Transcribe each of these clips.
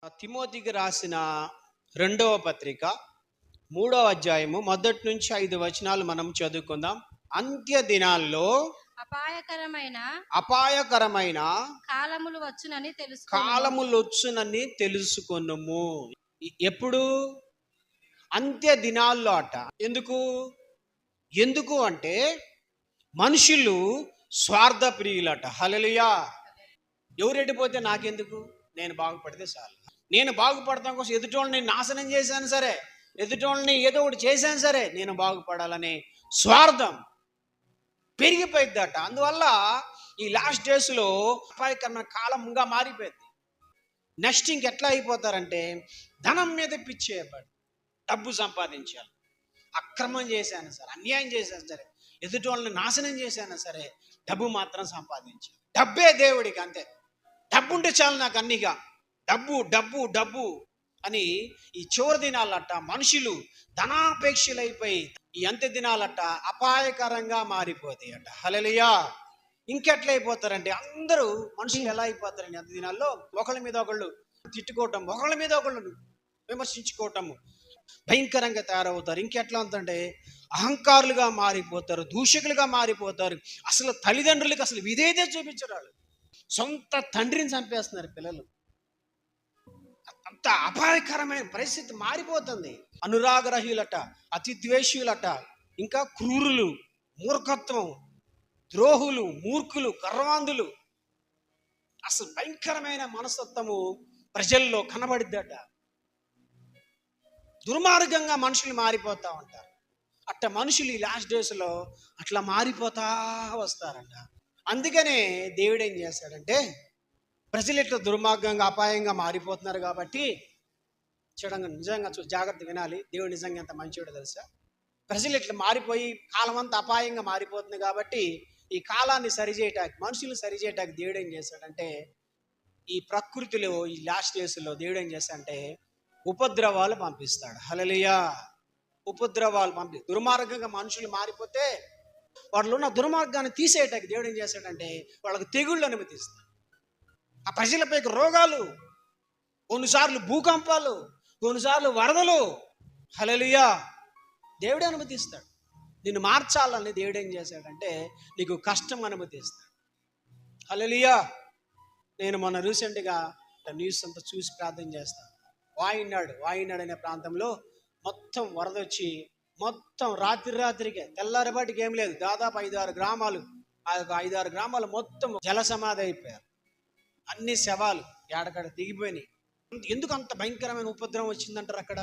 తిమోతికి రాసిన రెండవ పత్రిక 3వ అధ్యాయము 1-5 వచనాలు మనం చదువుకుందాం. అంత్య దినాల్లో అపాయకరమైన కాలములు వచ్చునని తెలుసుకొనుము. ఎప్పుడు? అంత్య దినాల్లో అట. ఎందుకు అంటే మనుషులు స్వార్థ ప్రియులట. హల్లెలూయా. ఎవరు ఎడిపోతే నాకెందుకు, నేను బాగుపడితే చాలు. నేను బాగుపడతాం కోసం ఎదుటోళ్ళని నాశనం చేశాను సరే, ఎదుటోళ్ళని ఏదో ఒకటి చేశాను సరే, నేను బాగుపడాలనే స్వార్థం పెరిగిపోయిద్దట. అందువల్ల ఈ లాస్ట్ డేస్లో అపాయకరమైన కాలంగా మారిపోయింది. నెక్స్ట్ ఇంకెట్లా అయిపోతారంటే ధనం మీద పిచ్చేయబడి డబ్బు సంపాదించాలి. అక్రమం చేశాను సరే, అన్యాయం చేశాను సరే, ఎదుటోళ్ళని నాశనం చేశాను సరే, డబ్బు మాత్రం సంపాదించాలి. డబ్బే దేవుడికి, అంతే. డబ్బు ఉంటే చాలు నాకు అన్నిగా. డబ్బు డబ్బు డబ్బు అని ఈ చివరి దినాలట మనుషులు ధనాపేక్షలైపోయి ఈ అంత్య దినాలట అపాయకరంగా మారిపోతాయి అట. హల్లెలూయా. ఇంకెట్లయిపోతారంటే అందరూ మనుషులు ఎలా అయిపోతారండి అంత్య దినాల్లో? ఒకళ్ళ మీద ఒకళ్ళు తిట్టుకోవటం, ఒకళ్ళ మీద ఒకళ్ళు విమర్శించుకోవటము, భయంకరంగా తయారవుతారు. ఇంకెట్లా ఉందంటే అహంకారులుగా మారిపోతారు, దూషకులుగా మారిపోతారు. అసలు తల్లిదండ్రులకి అసలు విధేయత చూపించరాడు. సొంత తండ్రిని చంపేస్తున్నారు పిల్లలు. అంత అపాయకరమైన పరిస్థితి మారిపోతుంది. అనురాగరహిలట, అతి ద్వేషులట, ఇంకా క్రూరులు, మూర్ఖత్వం, ద్రోహులు, మూర్ఖులు, గర్వాంధులు. అసలు భయంకరమైన మనస్తత్వము ప్రజల్లో కనబడిద్దట. దుర్మార్గంగా మనుషులు మారిపోతూ ఉంటారు. అట్ట మనుషులు ఈ లాస్ట్ డేస్లో అట్లా మారిపోతా వస్తారంట. అందుకనే దేవుడు ఏం చేస్తాడంటే ప్రజలు ఇట్లా దుర్మార్గంగా అపాయంగా మారిపోతున్నారు కాబట్టి చూడంగా నిజంగా జాగ్రత్త వినాలి. దేవుడు నిజంగా ఎంత మంచివాడో తెలుసా. ప్రజలు ఇట్లా మారిపోయి కాలం అంతా అపాయంగా మారిపోతుంది కాబట్టి ఈ కాలాన్ని సరిచేయటానికి, మనుషులు సరిచేయటానికి దేవుడు ఏం చేస్తాడంటే ఈ ప్రకృతిలో ఈ లాస్ట్ డేస్లో దేవుడు ఏం చేస్తాడంటే ఉపద్రవాలు పంపిస్తాడు. హల్లెలూయా. ఉపద్రవాలు దుర్మార్గంగా మనుషులు మారిపోతే వాళ్ళలో ఉన్న దుర్మార్గాన్ని తీసేయటానికి దేవుడు ఏం చేస్తాడంటే వాళ్ళకు తెగుళ్ళు అనుమతిస్తాడు. ఆ ప్రజలపైకి రోగాలు, కొన్నిసార్లు భూకంపాలు, కొన్నిసార్లు వరదలు. హల్లెలూయా. దేవుడే అనుమతిస్తాడు. నిన్ను మార్చాలని దేవుడు ఏం చేశాడంటే నీకు కష్టం అనుమతిస్తాడు. హల్లెలూయా. నేను మొన్న రీసెంట్గా న్యూస్ అంతా చూసి ప్రార్థన చేస్తాను. వాయినాడు అనే ప్రాంతంలో మొత్తం వరద వచ్చి మొత్తం రాత్రికే తెల్లారిపాటికి ఏం లేదు, దాదాపు 5-6 గ్రామాలు, ఆ 5-6 గ్రామాలు మొత్తం జల సమాధి అయిపోయారు. అన్ని శవాలు ఏడకడ దిగిపోయినాయి. ఎందుకు అంత భయంకరమైన ఉపద్రవం వచ్చిందంటారు అక్కడ?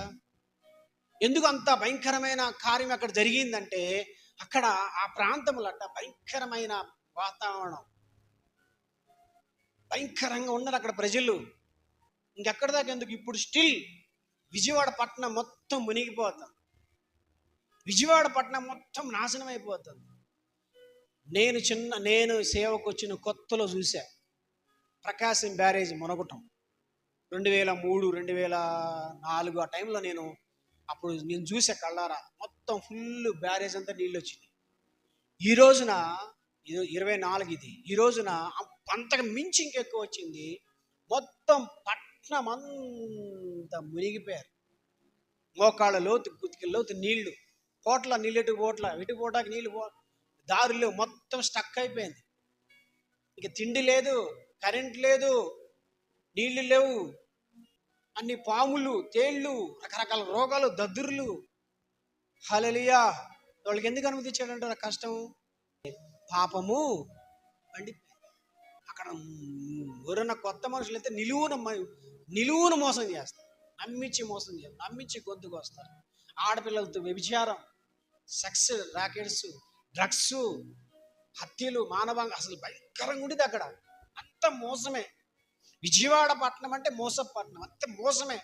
ఎందుకు అంత భయంకరమైన కార్యం అక్కడ జరిగిందంటే అక్కడ ఆ ప్రాంతంలో భయంకరమైన వాతావరణం, భయంకరంగా ఉన్నారు అక్కడ ప్రజలు. ఇంకెక్కడ దాకా ఎందుకు, ఇప్పుడు స్టిల్ విజయవాడ పట్టణం మొత్తం మునిగిపోతుంది. విజయవాడ పట్టణం మొత్తం నాశనం అయిపోతుంది. నేను సేవకు వచ్చిన కొత్తలో చూసా ప్రకాశం బ్యారేజ్ మునగటం. 2003-2004 ఆ టైంలో నేను చూసా కళ్ళారా. మొత్తం ఫుల్ బ్యారేజ్ అంతా నీళ్ళు వచ్చినాయి. ఈ రోజున 24 ఇది, ఈ రోజున అంతకు మించి ఇంకెక్కువ వచ్చింది. మొత్తం పట్టణం అంతా మునిగిపోయారు. మోకాళ్ళ లోతు, గుతికి లోతు నీళ్లు, పోట్ల నీళ్ళు ఇటు పోటానికి నీళ్ళు దారులు మొత్తం స్టక్ అయిపోయింది. ఇక తిండి లేదు, కరెంట్ లేదు, నీళ్లు లేవు, అన్ని పాములు, తేళ్ళు, రకరకాల రోగాలు, దద్దుర్లు. హల్లెలూయా. వాళ్ళకి ఎందుకు అనుమతించాడంటారు కష్టం? పాపము పండి అక్కడ ఎవరైనా కొత్త మనుషులు అయితే నిలువున మోసం చేస్తారు, నమ్మించి గొంతుకు వస్తారు. ఆడపిల్లలతో వ్యభిచారం, సెక్స్ ర్యాకెట్స్, డ్రగ్స్, హత్యలు, మానవంగా అసలు భయంకరంగా ఉండేది అక్కడ. అంత మోసమే. విజయవాడ పట్టణం అంటే మోసపట్నం, అంత మోసమే.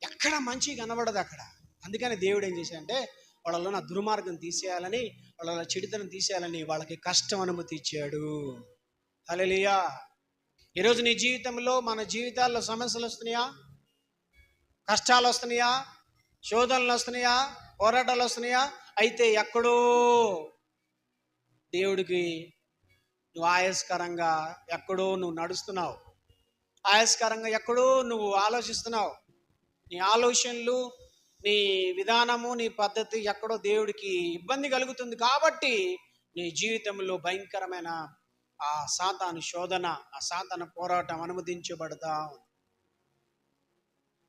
ఎక్కడ మంచి కనబడదు అక్కడ. అందుకని దేవుడు ఏం చేశాడంటే వాళ్ళలో నా దుర్మార్గం తీసేయాలని, వాళ్ళ చెడుతనం తీసేయాలని వాళ్ళకి కష్టం అనుమతి ఇచ్చాడు. హల్లెలూయా. ఈరోజు నీ జీవితంలో, మన జీవితాల్లో సమస్యలు వస్తున్నాయా, కష్టాలు వస్తున్నాయా, శోధనలు వస్తున్నాయా, పోరాటాలు వస్తున్నాయా? అయితే ఎక్కడో దేవుడికి నువ్వు ఆయాస్కరంగా ఎక్కడో నువ్వు నడుస్తున్నావు. ఆయాస్కరంగా ఎక్కడో నువ్వు ఆలోచిస్తున్నావు. నీ ఆలోచనలు, నీ విధానము, నీ పద్ధతి ఎక్కడో దేవుడికి ఇబ్బంది కలుగుతుంది. కాబట్టి నీ జీవితంలో భయంకరమైన ఆ సాతాను శోధన, ఆ సాతాను పోరాటం అనుమతించబడతా ఉంది.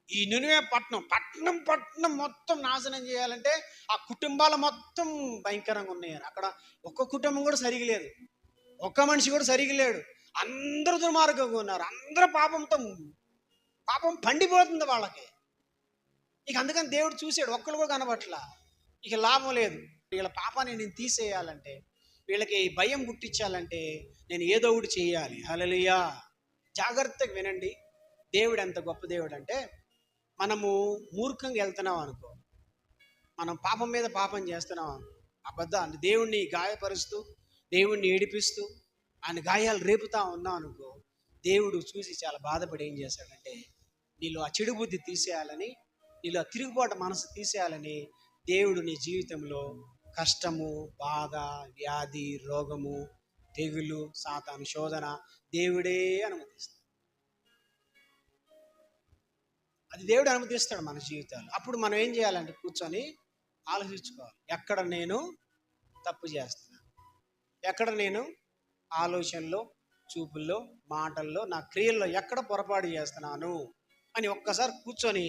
ఈ నినివే పట్టణం మొత్తం నాశనం చేయాలంటే ఆ కుటుంబాలు మొత్తం భయంకరంగా ఉన్నాయి. అక్కడ ఒక్క కుటుంబం కూడా సరిగా లేదు, ఒక్క మనిషి కూడా సరిగా లేడు. అందరూ దుర్మార్గంగా ఉన్నారు. అందరూ పాపం పండిపోతుంది వాళ్ళకి. ఇక అందుకని దేవుడు చూసాడు, ఒక్కరు కూడా కనబట్లా. ఇక లాభం లేదు, వీళ్ళ పాపాన్ని నేను తీసేయాలంటే, వీళ్ళకి భయం పుట్టించాలంటే నేను ఏదో ఒకటి చేయాలి. హల్లెలూయా. జాగ్రత్తగా వినండి. దేవుడు ఎంత గొప్ప దేవుడు అంటే, మనము మూర్ఖంగా వెళ్తున్నాం అనుకో, మనం పాపం మీద పాపం చేస్తున్నాం అబద్ధాన్ని దేవుణ్ణి గాయపరుస్తూ, దేవుణ్ణి ఏడిపిస్తూ, ఆయన గాయాలు రేపుతా ఉన్నాం అనుకో, దేవుడు చూసి చాలా బాధపడి ఏం చేశాడంటే, నీలో ఆ చెడు బుద్ధి తీసేయాలని, నీలో ఆ తిరుగుబాటు మనసు తీసేయాలని దేవుడు నీ జీవితంలో కష్టము, బాధ, వ్యాధి, రోగము, తెగులు, సాతాను శోధన దేవుడే అనుమతిస్తాడు. అది దేవుడు అనుమతిస్తాడు మన జీవితాలు. అప్పుడు మనం ఏం చేయాలంటే కూర్చొని ఆలోచించుకోవాలి, ఎక్కడ నేను తప్పు చేస్తున్నాను, ఎక్కడ నేను ఆలోచనలో, చూపుల్లో, మాటల్లో, నా క్రియల్లో ఎక్కడ పొరపాటు చేస్తున్నాను అని ఒక్కసారి కూర్చొని,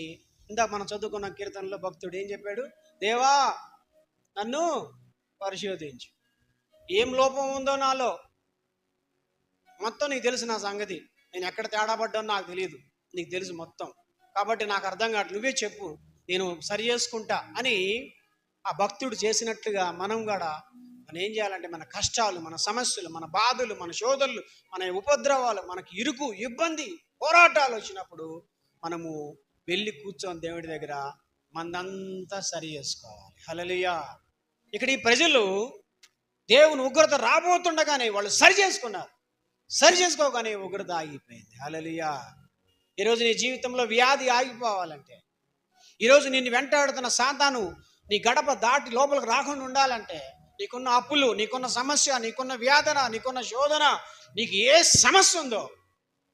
ఇందాక మనం చదువుకున్న కీర్తనలో భక్తుడు ఏం చెప్పాడు, దేవా నన్ను పరిశోధించు, ఏం లోపం ఉందో నాలో మొత్తం నీకు తెలుసు. నా సంగతి నేను ఎక్కడ తేడా పడ్డానో నాకు తెలియదు, నీకు తెలుసు మొత్తం. కాబట్టి నాకు అర్థం కాదు, నువ్వే చెప్పు, నేను సరి చేసుకుంటా అని ఆ భక్తుడు చేసినట్లుగా మనం కూడా మనం ఏం చేయాలంటే, మన కష్టాలు, మన సమస్యలు, మన బాధలు, మన శోధనలు, మన ఉపద్రవాలు, మనకి ఇరుకు, ఇబ్బంది, పోరాటాలు వచ్చినప్పుడు మనము వెళ్ళి కూర్చొని దేవుడి దగ్గర మందంతా సరి చేసుకోవాలి. హల్లెలూయా. ఇక్కడ ఈ ప్రజలు దేవుని ఉగ్రత రాబోతుండగానే వాళ్ళు సరి చేసుకున్నారు. సరి చేసుకోగానే ఉగ్రత ఆగిపోయింది. హల్లెలూయా. ఈరోజు నీ జీవితంలో వ్యాధి ఆగిపోవాలంటే, ఈరోజు నిన్ను వెంటాడుతున్న సాతాను నీ గడప దాటి లోపలికి రాకుండా ఉండాలంటే, నీకున్న అప్పులు, నీకున్న సమస్య, నీకున్న వ్యాధన, నీకున్న శోధన, నీకు ఏ సమస్య ఉందో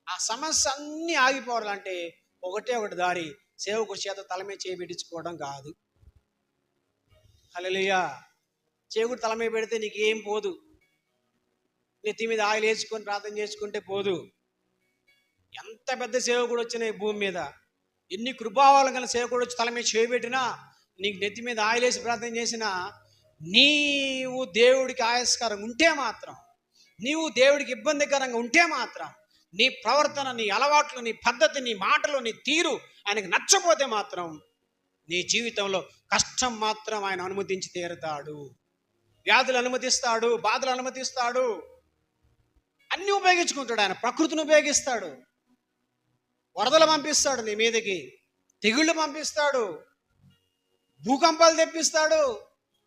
ఆ సమస్య అన్నీ ఆగిపోవాలంటే ఒకటి దారి, సేవకుడి చేత తల మీద చేయించుకోవడం కాదు. హల్లెలూయా. సేవకుడు తల మీద పెడితే నీకు ఏం పోదు, నెత్తి మీద ఆయిల్ వేసుకొని ప్రార్థన చేసుకుంటే పోదు. ఎంత పెద్ద సేవకుడు వచ్చినా ఈ భూమి మీద, ఎన్ని కృపావాలు గల సేవకుడు వచ్చి తల మీద చేయబెట్టినా, నీకు నెత్తి మీద ఆయిల్ వేసి ప్రార్థన చేసినా, నీవు దేవుడికి ఆయాస్కరంగా ఉంటే మాత్రం, నీవు దేవుడికి ఇబ్బందికరంగా ఉంటే మాత్రం, నీ ప్రవర్తన, నీ అలవాట్లు, నీ పద్ధతి, నీ మాటలు, నీ తీరు ఆయనకు నచ్చపోతే మాత్రం నీ జీవితంలో కష్టం మాత్రం ఆయన అనుమతించి తీరుతాడు. వ్యాధులు అనుమతిస్తాడు, బాధలు అనుమతిస్తాడు, అన్నీ ఉపయోగించుకుంటాడు. ఆయన ప్రకృతిని ఉపయోగిస్తాడు, వరదలు పంపిస్తాడు నీ మీదకి, తెగుళ్ళు పంపిస్తాడు, భూకంపాలు తెప్పిస్తాడు.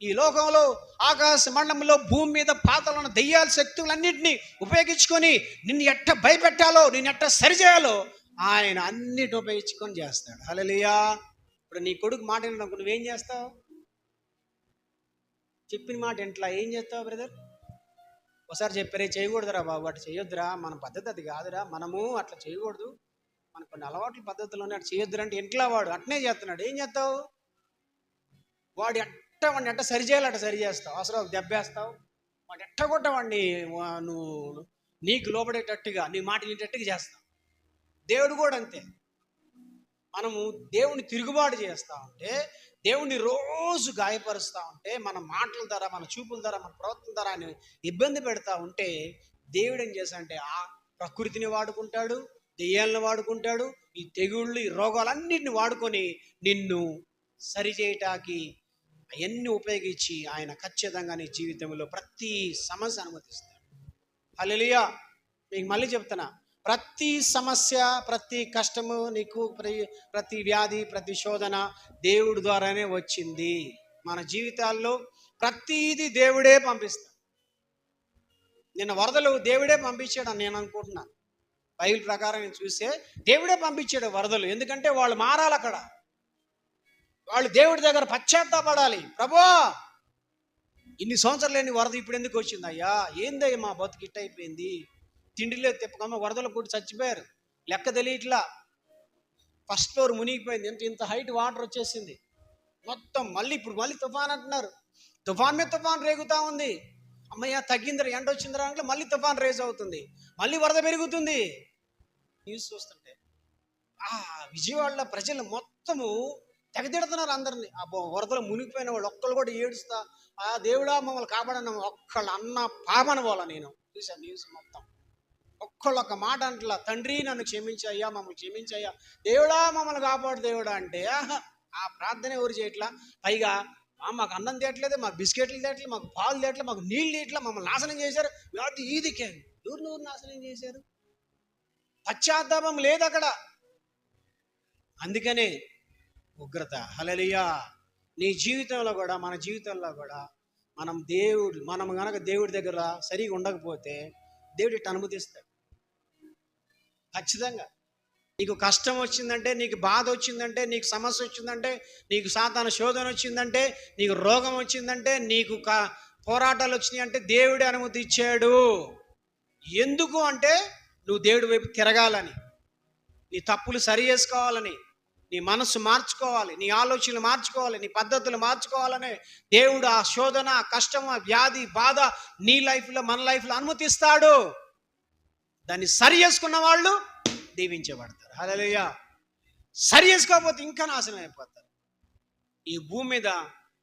ఈ లోకంలో ఆకాశ మండలంలో భూమి మీద పాతాళంలో దెయ్యాల శక్తులన్నింటినీ ఉపయోగించుకొని నిన్ను ఎట్ట భయపెట్టాలో, నిన్ను ఎట్ట సరిచేయాలో ఆయన అన్నిటిని ఉపయోగించుకొని చేస్తాడు. హల్లెలూయా. ఇప్పుడు నీ కొడుకు మాట వినడానికి నువ్వేం చేస్తావు? చెప్పిన మాట ఇంట్లో ఏం చేస్తావు బ్రదర్? ఒకసారి చెప్పారే, చేయకూడదురా బాబు, అట్లా చేయొద్దురా, మన పద్ధతి అది కాదురా, మనము అట్లా చేయకూడదు, మన కొన్ని అలవాట్ల పద్ధతుల్లోనే అట్లా చేయొద్దురా అంటే ఇంట్లో వాడు అట్నే చేస్తున్నాడు. ఏం చేస్తావు? వాడు వాడిని ఎట్ట సరి చేయాలి అట్ట సరి చేస్తావు. అవసరం ఒక దెబ్బేస్తావు, వాడు ఎట్ట కొట్ట వాడిని నువ్వు నీకు లోపడేటట్టుగా, నీ మాట వినేటట్టుగా చేస్తావు. దేవుడు కూడా అంతే. మనము దేవుని తిరుగుబాటు చేస్తూ ఉంటే, దేవుని రోజు గాయపరుస్తూ ఉంటే, మన మాటల ద్వారా, మన చూపుల ద్వారా, మన ప్రవర్తన ద్వారా ఆయన ఇబ్బంది పెడతా ఉంటే, దేవుడు ఏం చేస్తాడంటే ఆ ప్రకృతిని వాడుకుంటాడు, దెయ్యాలను వాడుకుంటాడు, ఈ తెగుళ్ళు, ఈ రోగాలన్నింటిని వాడుకొని నిన్ను సరిచేయటానికి అవన్నీ ఉపయోగించి ఆయన ఖచ్చితంగా నీ జీవితంలో ప్రతి సమస్య అనుమతిస్తాడు. హల్లెలూయా. మీకు మళ్ళీ చెప్తున్నా, ప్రతి సమస్య, ప్రతి కష్టము, నీకు ప్రతి వ్యాధి, ప్రతి శోధన దేవుడి ద్వారానే వచ్చింది. మన జీవితాల్లో ప్రతిదీ దేవుడే పంపిస్తాడు. నిన్న వరదలు దేవుడే పంపించాడని నేను అనుకుంటున్నాను. బైబిల్ ప్రకారం నేను చూస్తే దేవుడే పంపించాడు వరదలు. ఎందుకంటే వాళ్ళు మారాలి, అక్కడ వాళ్ళు దేవుడి దగ్గర పశ్చాత్తాపడాలి. ప్రభువా, ఇన్ని సంవత్సరాలు లేని వరద ఇప్పుడు ఎందుకు వచ్చింది అయ్యా? ఏందయ్యా మా బతుకు ఇట్ట అయిపోయింది, తిండిలో తిప్పకమ్మ వరదలు కొట్టి చచ్చిపోయారు, లెక్క తెలియట్లా. ఫస్ట్ ఫ్లోర్ మునిగిపోయింది, ఇంత హైట్ వాటర్ వచ్చేసింది మొత్తం. మళ్ళీ తుఫాన్ అంటున్నారు, తుఫాన్ మీద తుఫాన్ రేగుతూ ఉంది. అమ్మయ్య తగ్గిందిరా, ఎండ వచ్చిందిరా అంటే మళ్ళీ తుఫాన్ రేజ్ అవుతుంది, మళ్ళీ వరద పెరుగుతుంది. న్యూస్ చూస్తుంటే విజయవాడలో ప్రజలు మొత్తము తెగతిడుతున్నారు అందరినీ. ఆ వరదలు మునిగిపోయిన వాళ్ళు ఒక్కళ్ళు కూడా ఏడుస్తా, ఆ దేవుడా మమ్మల్ని కాపాడన్న ఒక్కళ్ళు అన్న పాపన పోలా. నేను చూశాను న్యూస్ మొత్తం. ఒక్కళ్ళు ఒక మాట అంటలా, తండ్రి నన్ను క్షమించయ్యా, మమ్మల్ని క్షమించయ్యా, దేవుడా మమ్మల్ని కాపాడు దేవుడా అంటే ఆ ప్రార్థన ఎవరు చేయట్లా. పైగా మాకు అన్నం తేయట్లేదు, మాకు బిస్కెట్లు తేయట్లేదు, మాకు పాలు తేయట్లేదు, మాకు నీళ్ళు తీయట్లేదు, మమ్మల్ని నాశనం చేశారు. అది ఈదికే ఎవరు నాశనం చేశారు? పశ్చాత్తాపం లేదు అక్కడ. అందుకనే ఉగ్రత. హల్లెలూయా. నీ జీవితంలో కూడా, మన జీవితంలో కూడా మనం గనక దేవుడి దగ్గర సరిగా ఉండకపోతే దేవుడు ఇట్లా అనుమతిస్తాడు ఖచ్చితంగా. నీకు కష్టం వచ్చిందంటే, నీకు బాధ వచ్చిందంటే, నీకు సమస్య వచ్చిందంటే, నీకు సాతాను శోధన వచ్చిందంటే, నీకు రోగం వచ్చిందంటే, నీకు పోరాటాలు వచ్చినాయి అంటే దేవుడే అనుమతి ఇచ్చాడు. ఎందుకు అంటే నువ్వు దేవుడి వైపు తిరగాలని, నీ తప్పులు సరి చేసుకోవాలని, నీ మనస్సు మార్చుకోవాలి, నీ ఆలోచనలు మార్చుకోవాలి, నీ పద్ధతులు మార్చుకోవాలని దేవుడు ఆ శోధన, కష్టం, వ్యాధి, బాధ నీ లైఫ్లో, మన లైఫ్లో అనుమతిస్తాడు. దాన్ని సరి చేసుకున్న వాళ్ళు దీవించబడతారు. హల్లెలూయా. సరి చేసుకోకపోతే ఇంకా నాశనం అయిపోతారు. ఈ భూమి మీద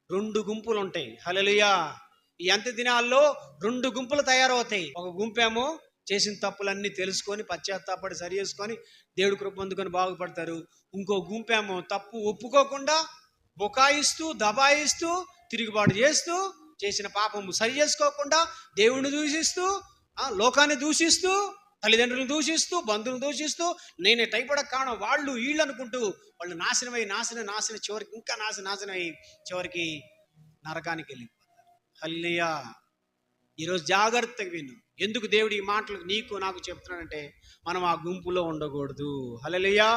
2 గుంపులు ఉంటాయి. హల్లెలూయా. ఈ అంత్య దినాల్లో 2 గుంపులు తయారవుతాయి. ఒక గుంపేమో చేసిన తప్పులన్నీ తెలుసుకొని పశ్చాత్తాపడి సరి చేసుకొని దేవుడి కృప పొందుకొని బాగుపడతారు. ఇంకో గుంపేమో తప్పు ఒప్పుకోకుండా బుకాయిస్తూ, దబాయిస్తూ, తిరుగుబాటు చేస్తూ, చేసిన పాపము సరి చేసుకోకుండా దేవుడిని దూషిస్తూ, లోకాన్ని దూషిస్తూ, తల్లిదండ్రులను దూషిస్తూ, బంధువులను దూషిస్తూ, నేనే టైపడక కారణం వాళ్ళు వీళ్ళు అనుకుంటూ వాళ్ళు నాశనమై చివరికి ఇంకా నాశనమై చివరికి నరకానికి వెళ్ళిపోతారు. హల్లెలూయా. ఈరోజు జాగ్రత్తగా విను. ఎందుకు దేవుడు ఈ మాటలు నీకు నాకు చెప్తున్నాడంటే మనం ఆ గుంపులో ఉండకూడదు. హల్లెలూయా.